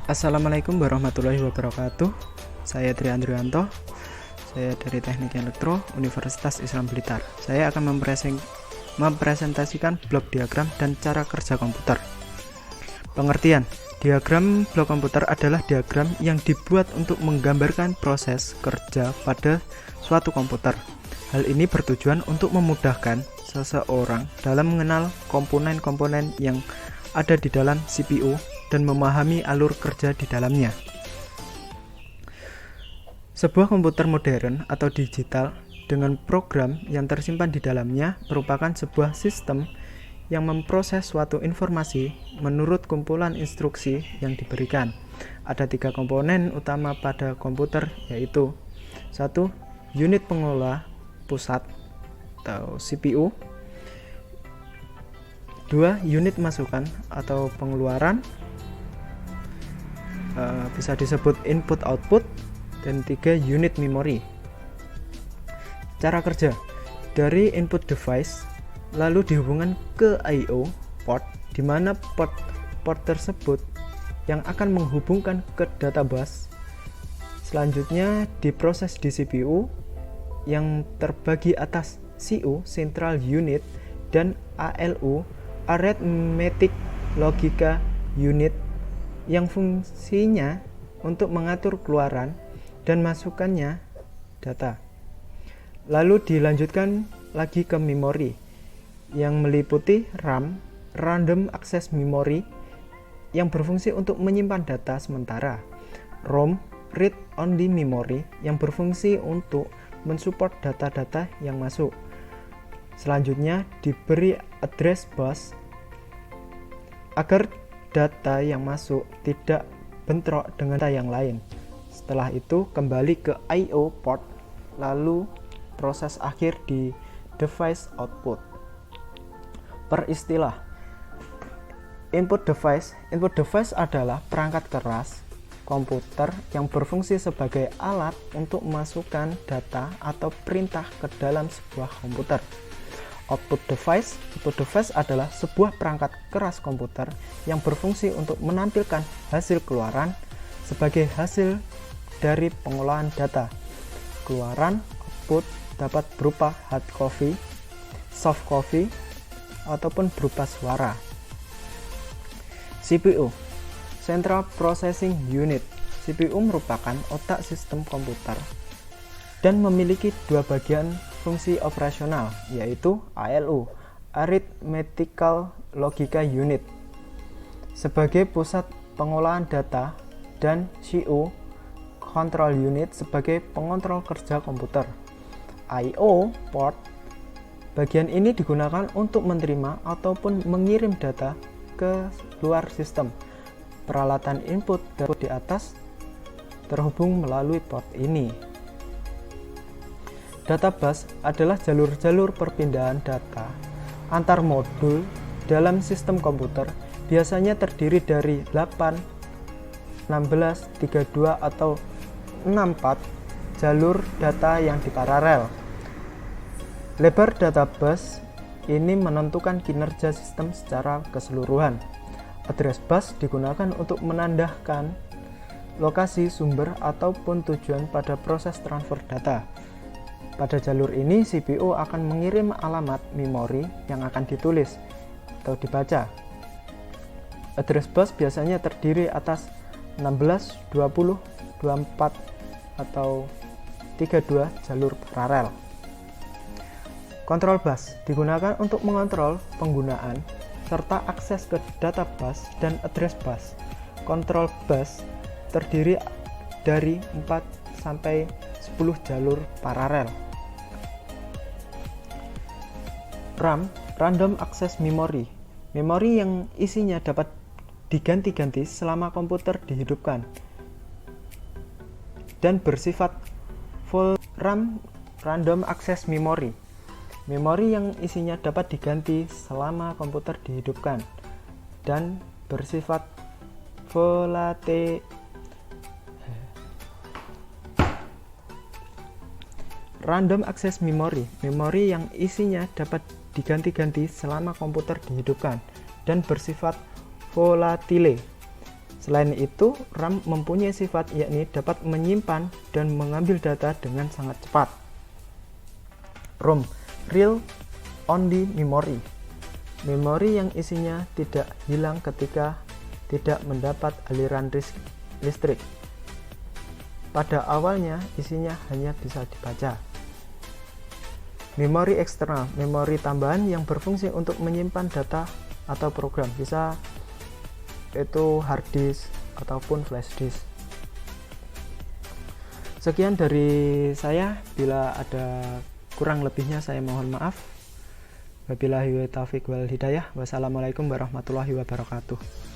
Assalamualaikum warahmatullahi wabarakatuh. Saya Tri Andrianto. Saya dari Teknik Elektro Universitas Islam Blitar. Saya akan mempresentasikan blok diagram dan cara kerja komputer. Pengertian: diagram blok komputer adalah diagram yang dibuat untuk menggambarkan proses kerja pada suatu komputer. Hal ini bertujuan untuk memudahkan seseorang dalam mengenal komponen-komponen yang ada di dalam CPU dan memahami alur kerja di dalamnya. Sebuah komputer modern atau digital dengan program yang tersimpan di dalamnya merupakan sebuah sistem yang memproses suatu informasi menurut kumpulan instruksi yang diberikan. Ada 3 komponen utama pada komputer, yaitu 1. Unit pengelola pusat atau CPU, 2. Unit masukan atau pengeluaran, bisa disebut input output, dan 3. Unit memori. Cara kerja: dari input device lalu dihubungkan ke I/O port, di mana port tersebut yang akan menghubungkan ke data bus. Selanjutnya diproses di CPU yang terbagi atas CU Central Unit dan ALU Arithmetic Logica Unit yang fungsinya untuk mengatur keluaran dan masukannya data. Lalu dilanjutkan lagi ke memori yang meliputi RAM, Random Access Memory, yang berfungsi untuk menyimpan data sementara, ROM, Read Only Memory, yang berfungsi untuk mensupport data-data yang masuk. Selanjutnya diberi address bus agar data yang masuk tidak bentrok dengan data yang lain. Setelah itu kembali ke I/O port, lalu proses akhir di device output. Per istilah, input device adalah perangkat keras komputer yang berfungsi sebagai alat untuk memasukkan data atau perintah ke dalam sebuah komputer. Output device adalah sebuah perangkat keras komputer yang berfungsi untuk menampilkan hasil keluaran sebagai hasil dari pengolahan data. Keluaran output dapat berupa hard copy, soft copy, ataupun berupa suara. CPU, Central Processing Unit. CPU merupakan otak sistem komputer dan memiliki 2 bagian fungsi operasional, yaitu ALU Arithmetical Logica Unit sebagai pusat pengolahan data dan CU Control Unit sebagai pengontrol kerja komputer. I/O port, bagian ini digunakan untuk menerima ataupun mengirim data ke luar sistem. Peralatan input di atas terhubung melalui port ini. Data bus adalah jalur-jalur perpindahan data antar modul dalam sistem komputer, biasanya terdiri dari 8, 16, 32, atau 64 jalur data yang diparalel. Lebar data bus ini menentukan kinerja sistem secara keseluruhan. Address bus digunakan untuk menandakan lokasi sumber ataupun tujuan pada proses transfer data. Pada jalur ini, CPU akan mengirim alamat memori yang akan ditulis atau dibaca. Address bus biasanya terdiri atas 16, 20, 24, atau 32 jalur paralel. Control bus digunakan untuk mengontrol penggunaan serta akses ke data bus dan address bus. Control bus terdiri dari 4 sampai 10 jalur paralel. RAM, Random Access Memory, memori yang isinya dapat diganti-ganti selama komputer dihidupkan dan bersifat full. RAM, Random Access Memory, memori yang isinya dapat diganti selama komputer dihidupkan dan bersifat volatile. Random Access Memory, memori yang isinya dapat diganti-ganti selama komputer dihidupkan dan bersifat volatile. Selain itu, RAM mempunyai sifat yakni dapat menyimpan dan mengambil data dengan sangat cepat. ROM, Real Only Memory, memori yang isinya tidak hilang ketika tidak mendapat aliran listrik. Pada awalnya isinya hanya bisa dibaca. Memori eksternal, memori tambahan yang berfungsi untuk menyimpan data atau program, bisa itu hard disk ataupun flash disk. Sekian dari saya, bila ada kurang lebihnya saya mohon maaf. Wabillahi taufiq wal hidayah. Wassalamualaikum warahmatullahi wabarakatuh.